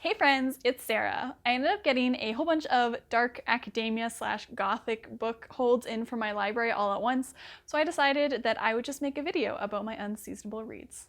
Hey friends, it's Sarah. I ended up getting a whole bunch of dark academia / gothic book holds in from my library all at once, so I decided that I would just make a video about my unseasonable reads.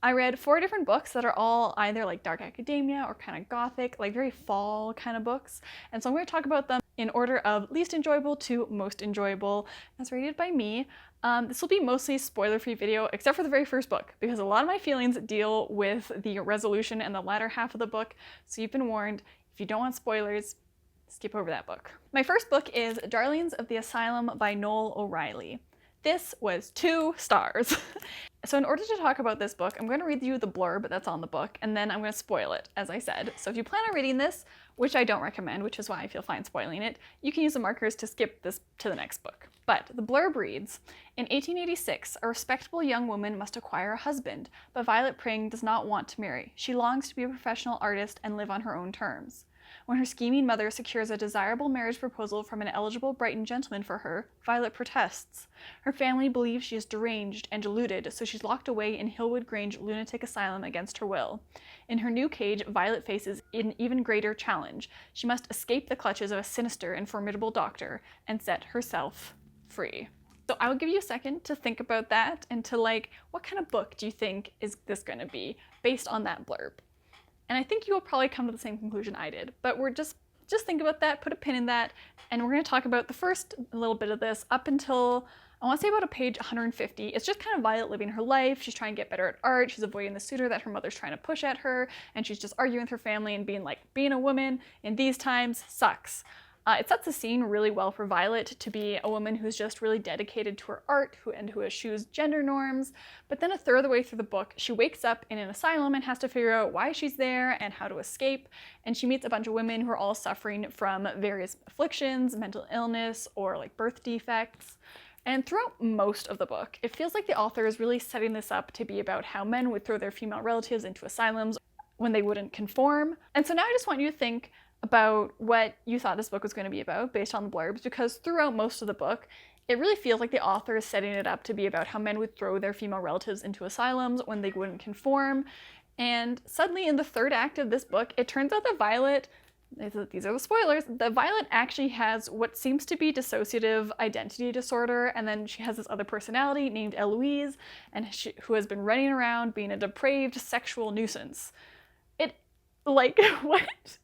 I read 4 different books that are all either like dark academia or kind of gothic, like very fall kind of books. And so I'm going to talk about them in order of least enjoyable to most enjoyable as rated by me. This will be mostly spoiler-free video, except for the very first book, because a lot of my feelings deal with the resolution and the latter half of the book. So you've been warned, if you don't want spoilers, skip over that book. My first book is Darlings of the Asylum by Noel O'Reilly. This was 2 stars. So in order to talk about this book, I'm going to read you the blurb that's on the book, and then I'm going to spoil it, as I said. So if you plan on reading this, which I don't recommend, which is why I feel fine spoiling it, you can use the markers to skip this to the next book. But the blurb reads, in 1886, a respectable young woman must acquire a husband, but Violet Pring does not want to marry. She longs to be a professional artist and live on her own terms. When her scheming mother secures a desirable marriage proposal from an eligible Brighton gentleman for her, Violet protests. Her family believes she is deranged and deluded, so she's locked away in Hillwood Grange lunatic asylum against her will. In her new cage, Violet faces an even greater challenge. She must escape the clutches of a sinister and formidable doctor and set herself free. So I will give you a second to think about that and to what kind of book do you think is this going to be based on that blurb? And I think you will probably come to the same conclusion I did, but we're just think about that, put a pin in that, and we're going to talk about the first little bit of this up until, I want to say about a page 150. It's just kind of Violet living her life. She's trying to get better at art. She's avoiding the suitor that her mother's trying to push at her, and she's just arguing with her family and being like, being a woman in these times sucks. It sets the scene really well for Violet to be a woman who's just really dedicated to her art who eschews gender norms. But then a third of the way through the book, she wakes up in an asylum and has to figure out why she's there and how to escape. And she meets a bunch of women who are all suffering from various afflictions, mental illness, or birth defects. And throughout most of the book, it feels like the author is really setting this up to be about how men would throw their female relatives into asylums when they wouldn't conform. And so now I just want you to think about what you thought this book was going to be about based on the blurbs, because throughout most of the book, it really feels like the author is setting it up to be about how men would throw their female relatives into asylums when they wouldn't conform. And suddenly in the third act of this book, it turns out that Violet, these are the spoilers, that Violet actually has what seems to be dissociative identity disorder, and then she has this other personality named Eloise, and who has been running around being a depraved sexual nuisance. What?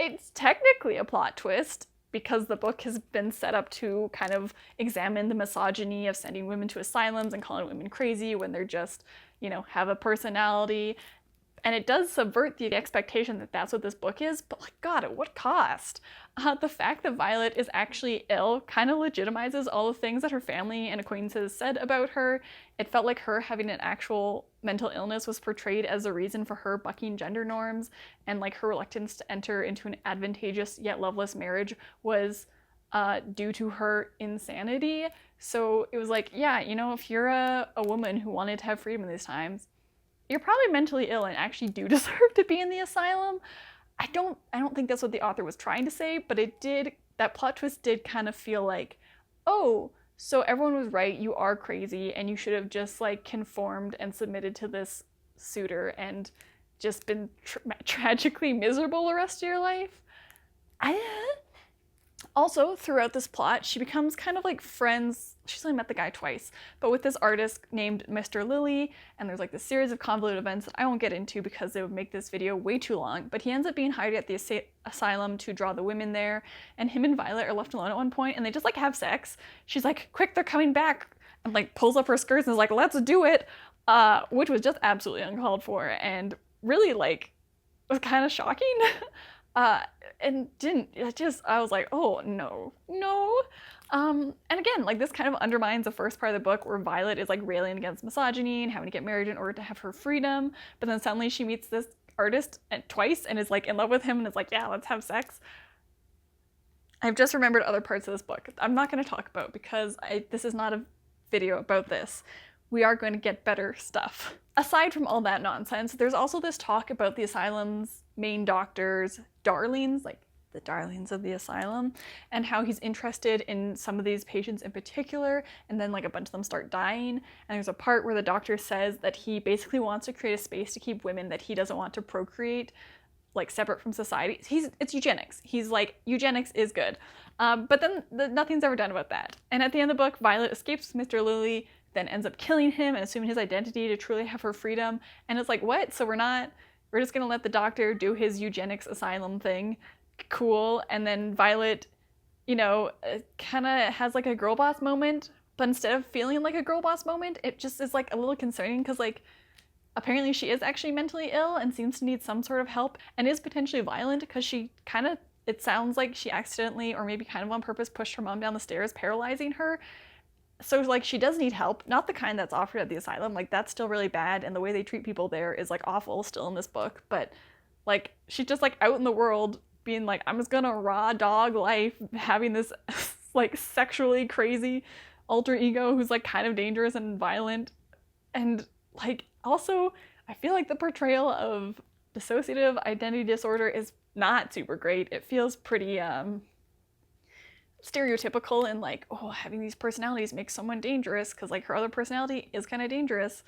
It's technically a plot twist because the book has been set up to kind of examine the misogyny of sending women to asylums and calling women crazy when they're just, have a personality. And it does subvert the expectation that that's what this book is, but God, at what cost? The fact that Violet is actually ill kind of legitimizes all the things that her family and acquaintances said about her. It felt like her having an actual mental illness was portrayed as a reason for her bucking gender norms, and her reluctance to enter into an advantageous yet loveless marriage was due to her insanity. So it was if you're a woman who wanted to have freedom in these times, you're probably mentally ill and actually do deserve to be in the asylum. I don't think that's what the author was trying to say, but that plot twist did kind of feel like, oh, so everyone was right, you are crazy, and you should have just conformed and submitted to this suitor and just been tragically miserable the rest of your life. Also, throughout this plot, she becomes kind of friends. She's only met the guy twice, but with this artist named Mr. Lily, and there's this series of convoluted events that I won't get into because they would make this video way too long, but he ends up being hired at the asylum to draw the women there, and him and Violet are left alone at one point, and they just have sex. She's like, quick, they're coming back, and pulls up her skirts and is like, let's do it, which was just absolutely uncalled for, and really was kind of shocking. And I was like, oh, no. And again, this kind of undermines the first part of the book where Violet is railing against misogyny and having to get married in order to have her freedom, but then suddenly she meets this artist twice and is in love with him and is like, yeah, let's have sex. I've just remembered other parts of this book I'm not going to talk about because this is not a video about this. we are going to get better stuff. Aside from all that nonsense, there's also this talk about the asylum's main doctor's darlings, like the darlings of the asylum, and how he's interested in some of these patients in particular, and then like a bunch of them start dying. And there's a part where the doctor says that he basically wants to create a space to keep women that he doesn't want to procreate, like separate from society. It's eugenics. He's like, eugenics is good. But then nothing's ever done about that. And at the end of the book, Violet escapes Mr. Lilly, then ends up killing him and assuming his identity to truly have her freedom. And it's like, what? So we're just gonna let the doctor do his eugenics asylum thing. Cool. And then Violet, you know, kind of has like a girl boss moment, but instead of feeling like a girl boss moment, it just is like a little concerning because like apparently she is actually mentally ill and seems to need some sort of help and is potentially violent because she kind of, it sounds like she accidentally or maybe kind of on purpose pushed her mom down the stairs, paralyzing her. So like she does need help, not the kind that's offered at the asylum. Like that's still really bad, and the way they treat people there is like awful still in this book. But like she's just like out in the world being like, I'm just gonna raw dog life, having this like sexually crazy alter ego who's like kind of dangerous and violent. And like also I feel like the portrayal of dissociative identity disorder is not super great. It feels pretty stereotypical and like, oh, having these personalities makes someone dangerous because like her other personality is kind of dangerous.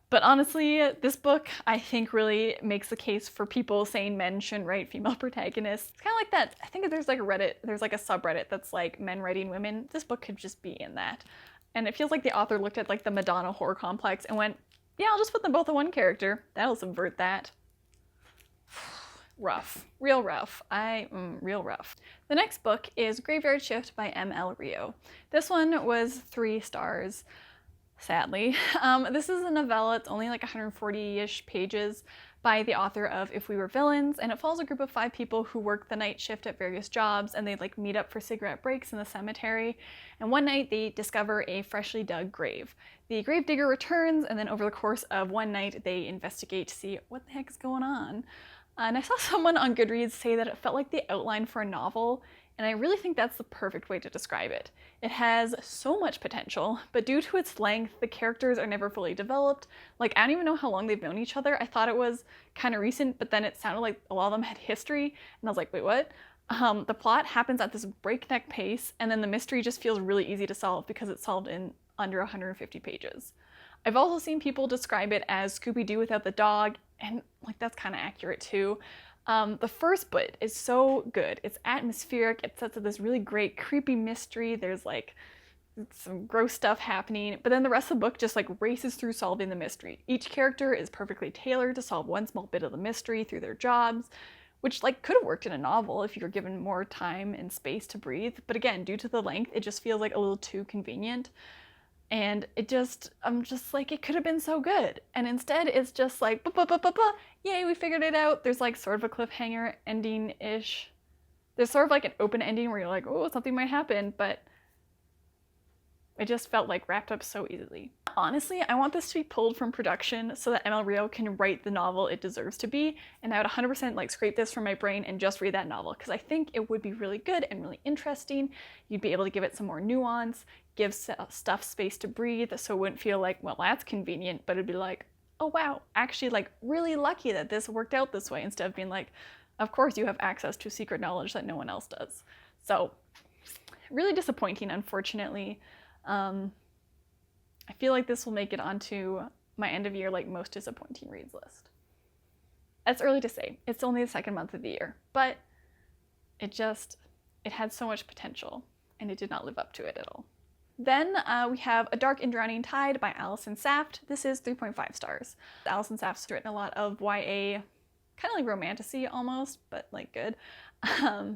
But honestly, this book I think really makes the case for people saying men shouldn't write female protagonists. It's kind of like that. I think there's like a Reddit, there's like a subreddit that's like men writing women. This book could just be in that. And it feels like the author looked at like the Madonna horror complex and went, yeah, I'll just put them both in one character. That'll subvert that. Rough. Real rough. Real rough. The next book is Graveyard Shift by M.L. Rio. This one was 3 stars, sadly. This is a novella. It's only like 140-ish pages by the author of If We Were Villains, and it follows a group of 5 people who work the night shift at various jobs, and they like meet up for cigarette breaks in the cemetery. And one night they discover a freshly dug grave. The gravedigger returns, and then over the course of one night they investigate to see what the heck is going on. And I saw someone on Goodreads say that it felt like the outline for a novel, and I really think that's the perfect way to describe it. It has so much potential, but due to its length, the characters are never fully developed. Like, I don't even know how long they've known each other. I thought it was kind of recent, but then it sounded like a lot of them had history, and I was like, wait, what? The plot happens at this breakneck pace, and then the mystery just feels really easy to solve because it's solved in under 150 pages. I've also seen people describe it as Scooby-Doo without the dog, and like that's kind of accurate too. The first bit is so good. It's atmospheric. It sets up this really great creepy mystery. There's like some gross stuff happening, but then the rest of the book just like races through solving the mystery. Each character is perfectly tailored to solve one small bit of the mystery through their jobs, which like could have worked in a novel if you were given more time and space to breathe. But again, due to the length, it just feels like a little too convenient. And I'm just like, it could have been so good. And instead it's just like, yay, we figured it out. There's like sort of a cliffhanger ending-ish. There's sort of like an open ending where you're like, oh, something might happen, but it just felt like wrapped up so easily. Honestly, I want this to be pulled from production so that M.L. Rio can write the novel it deserves to be, and I would 100% like scrape this from my brain and just read that novel, because I think it would be really good and really interesting. You'd be able to give it some more nuance, give stuff space to breathe, so it wouldn't feel like, well, that's convenient, but it'd be like, oh wow, actually like really lucky that this worked out this way, instead of being like, of course you have access to secret knowledge that no one else does. So really disappointing, unfortunately. I feel like this will make it onto my end of year like most disappointing reads list. It's early to say. It's only the 2nd month of the year, but it had so much potential and it did not live up to it at all. Then we have A Dark and Drowning Tide by Alison Saft. This is 3.5 stars. Alison Saft's written a lot of YA, kind of like romantasy almost, but like good.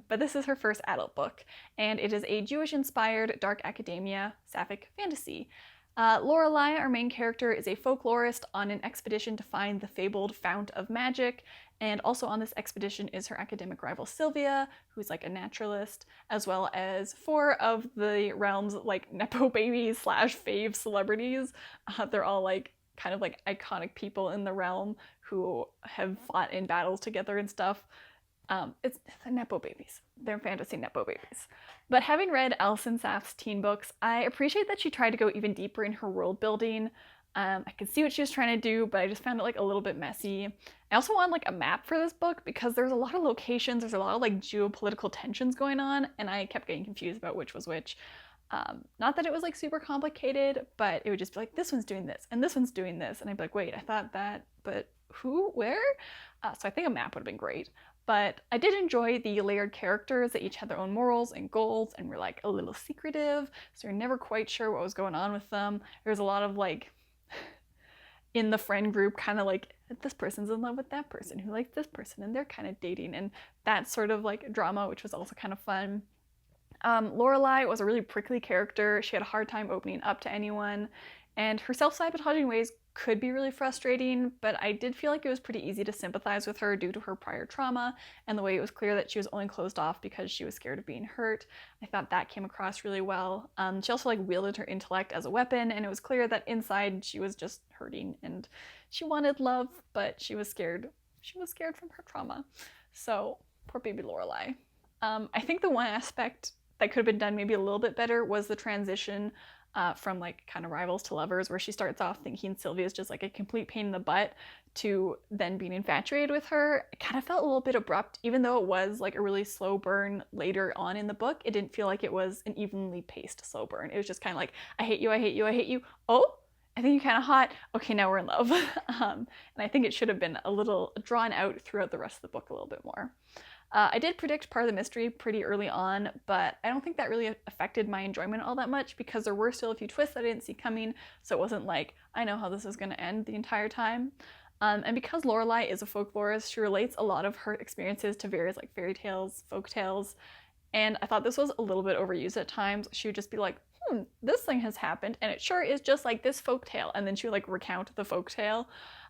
But this is her first adult book, and it is a Jewish-inspired dark academia sapphic fantasy. Lorelei, our main character, is a folklorist on an expedition to find the fabled fount of magic, and also on this expedition is her academic rival Sylvia, who's like a naturalist, as well as 4 of the realm's like nepo babies / fave celebrities. They're all like kind of like iconic people in the realm who have fought in battles together and stuff. It's Nepo babies. They're fantasy Nepo babies. But having read Alison Saft's teen books, I appreciate that she tried to go even deeper in her world building. I could see what she was trying to do, but I just found it like a little bit messy. I also wanted like a map for this book because there's a lot of locations, there's a lot of like geopolitical tensions going on, and I kept getting confused about which was which. Not that it was like super complicated, but it would just be like, this one's doing this, and this one's doing this, and I'd be like, wait, I thought that, but who, where? So I think a map would have been great. But I did enjoy the layered characters that each had their own morals and goals and were like a little secretive, so you're never quite sure what was going on with them. There was a lot of like in the friend group kind of like this person's in love with that person who likes this person and they're kind of dating, and that sort of like drama, which was also kind of fun. Lorelai was a really prickly character. She had a hard time opening up to anyone, and her self-sabotaging ways could be really frustrating, but I did feel like it was pretty easy to sympathize with her due to her prior trauma and the way it was clear that she was only closed off because she was scared of being hurt. I thought that came across really well. She also like wielded her intellect as a weapon, and it was clear that inside she was just hurting and she wanted love, but she was scared. She was scared from her trauma. So poor baby Lorelai. I think the one aspect that could have been done maybe a little bit better was the transition from like kind of rivals to lovers, where she starts off thinking Sylvia's just like a complete pain in the butt to then being infatuated with her. It kind of felt a little bit abrupt, even though it was like a really slow burn later on in the book. It didn't feel like it was an evenly paced slow burn. It was just kind of like, I hate you, I hate you, I hate you. Oh, I think you're kind of hot. Okay, now we're in love. And I think it should have been a little drawn out throughout the rest of the book a little bit more. I did predict part of the mystery pretty early on, but I don't think that really affected my enjoyment all that much because there were still a few twists that I didn't see coming, so it wasn't like, I know how this is going to end the entire time. And because Lorelai is a folklorist, she relates a lot of her experiences to various like fairy tales, folk tales, and I thought this was a little bit overused at times. She would just be like, this thing has happened, and it sure is just like this folk tale, and then she would like recount the folk tale.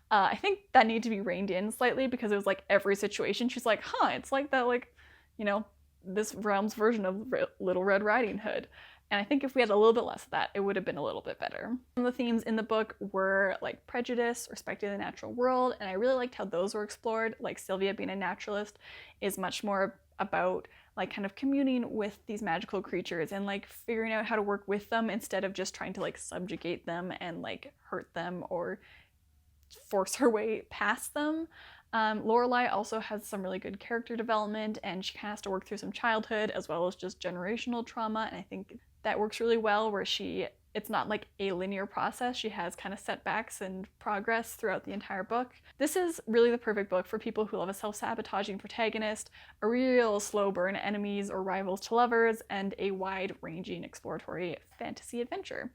I think that needed to be reined in slightly because it was like every situation she's like, it's like that, like, you know, this realm's version of Little Red Riding Hood. And I think if we had a little bit less of that, it would have been a little bit better. Some of the themes in the book were like prejudice, respecting the natural world, and I really liked how those were explored. Like Sylvia being a naturalist is much more about like kind of communing with these magical creatures and like figuring out how to work with them instead of just trying to like subjugate them and like hurt them or force her way past them. Lorelai also has some really good character development, and she has to work through some childhood as well as just generational trauma, and I think that works really well where it's not like a linear process. She has kind of setbacks and progress throughout the entire book. This is really the perfect book for people who love a self-sabotaging protagonist, a real slow burn enemies or rivals to lovers, and a wide-ranging exploratory fantasy adventure.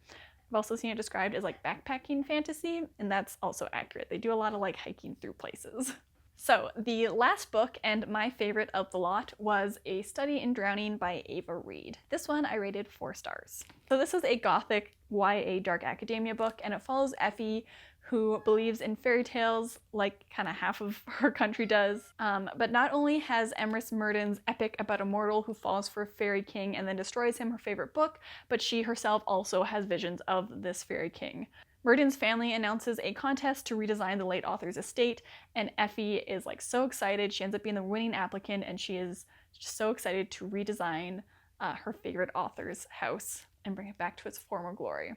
I've also seen it described as like backpacking fantasy, and that's also accurate. They do a lot of like hiking through places. So the last book, and my favorite of the lot, was A Study in Drowning by Ava Reid. This one I rated 4 stars. So this is a gothic YA dark academia book, and it follows Effie, who believes in fairy tales like kind of half of her country does. But not only has Emrys Murden's epic about a mortal who falls for a fairy king and then destroys him her favorite book, but she herself also has visions of this fairy king. Murden's family announces a contest to redesign the late author's estate, and Effie is like so excited. She ends up being the winning applicant, and she is just so excited to redesign her favorite author's house and bring it back to its former glory.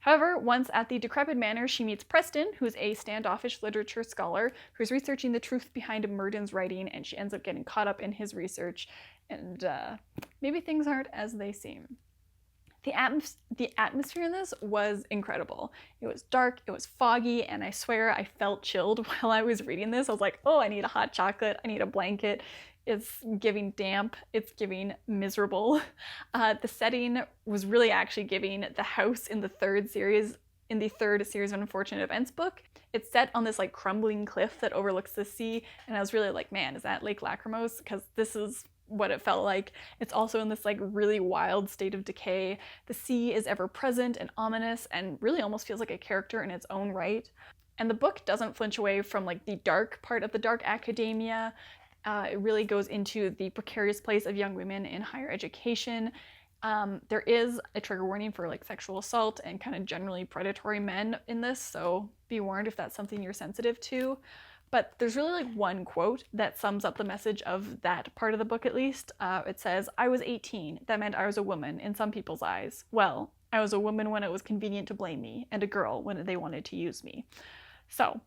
However, once at the decrepit manor, she meets Preston, who's a standoffish literature scholar who's researching the truth behind Murden's writing, and she ends up getting caught up in his research, and maybe things aren't as they seem. The atmosphere in this was incredible. It was dark, it was foggy, and I swear I felt chilled while I was reading this. I was like, oh, I need a hot chocolate, I need a blanket. It's giving damp, it's giving miserable. The setting was really actually giving the house in the third series of Unfortunate Events book. It's set on this like crumbling cliff that overlooks the sea, and I was really like, man, is that Lake Lachrymose? Because this is what it felt like. It's also in this like really wild state of decay. The sea is ever present and ominous and really almost feels like a character in its own right. And the book doesn't flinch away from like the dark part of the dark academia. It really goes into the precarious place of young women in higher education. There is a trigger warning for like sexual assault and kind of generally predatory men in this, so be warned if that's something you're sensitive to. But there's really like one quote that sums up the message of that part of the book, at least. It says, "I was 18. That meant I was a woman in some people's eyes. Well, I was a woman when it was convenient to blame me, and a girl when they wanted to use me." So,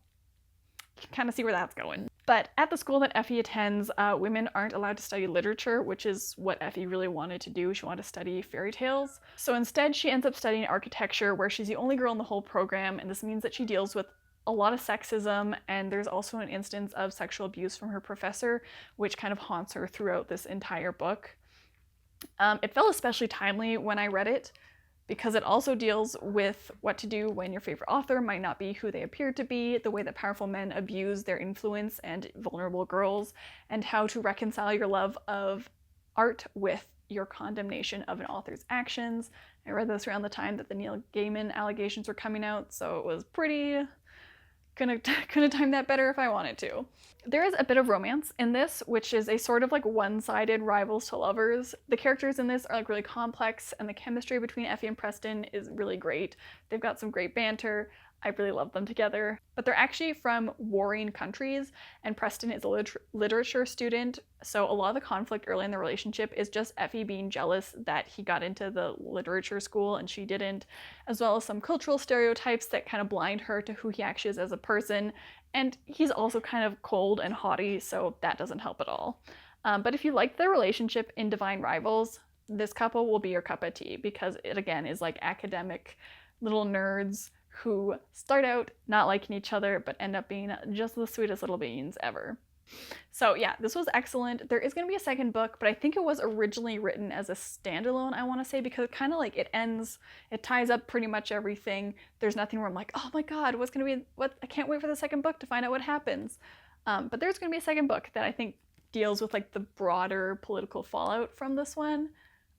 you can kind of see where that's going. But at the school that Effie attends, women aren't allowed to study literature, which is what Effie really wanted to do. She wanted to study fairy tales. So instead, she ends up studying architecture, where she's the only girl in the whole program, and this means that she deals with a lot of sexism, and there's also an instance of sexual abuse from her professor, which kind of haunts her throughout this entire book. It felt especially timely when I read it, because it also deals with what to do when your favorite author might not be who they appear to be, the way that powerful men abuse their influence and vulnerable girls, and how to reconcile your love of art with your condemnation of an author's actions. I read this around the time that the Neil Gaiman allegations were coming out, so it was pretty... couldn't have timed that better if I wanted to. There is a bit of romance in this, which is a sort of like one-sided rivals to lovers. The characters in this are like really complex, and the chemistry between Effie and Preston is really great. They've got some great banter. I really love them together. But they're actually from warring countries, and Preston is a literature student, so a lot of the conflict early in the relationship is just Effie being jealous that he got into the literature school and she didn't, as well as some cultural stereotypes that kind of blind her to who he actually is as a person. And he's also kind of cold and haughty, so that doesn't help at all. But if you like their relationship in Divine Rivals, this couple will be your cup of tea, because it again is like academic little nerds who start out not liking each other but end up being just the sweetest little beings ever. So yeah, this was excellent. There is going to be a second book, but I think it was originally written as a standalone, I want to say, because it kind of like it ties up pretty much everything. There's nothing where I'm like, oh my god, what's going to be, what, I can't wait for the second book to find out what happens. But there's going to be a second book that I think deals with like the broader political fallout from this one.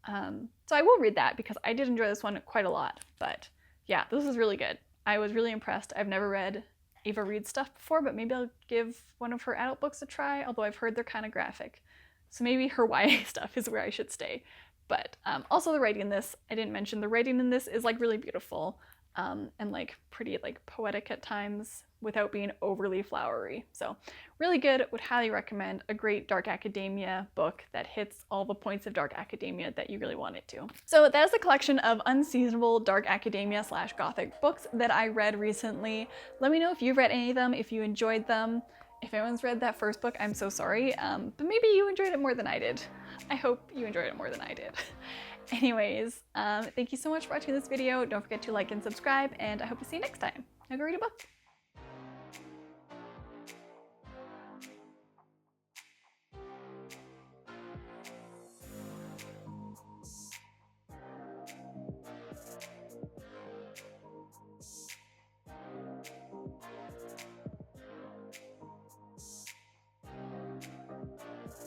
So I will read that because I did enjoy this one quite a lot. But yeah, this is really good. I was really impressed. I've never read Ava Reid stuff before, but maybe I'll give one of her adult books a try, although I've heard they're kind of graphic. So maybe her YA stuff is where I should stay. But also the writing in this, I didn't mention, the writing in this is like really beautiful and like pretty like poetic at times without being overly flowery. So really good, would highly recommend. A great dark academia book that hits all the points of dark academia that you really want it to. So that is a collection of unseasonable dark academia / gothic books that I read recently. Let me know if you've read any of them, if you enjoyed them. If anyone's read that first book, I'm so sorry, but maybe you enjoyed it more than I did. I hope you enjoyed it more than I did. Anyways, thank you so much for watching this video. Don't forget to like and subscribe, and I hope to see you next time. Now go read a book.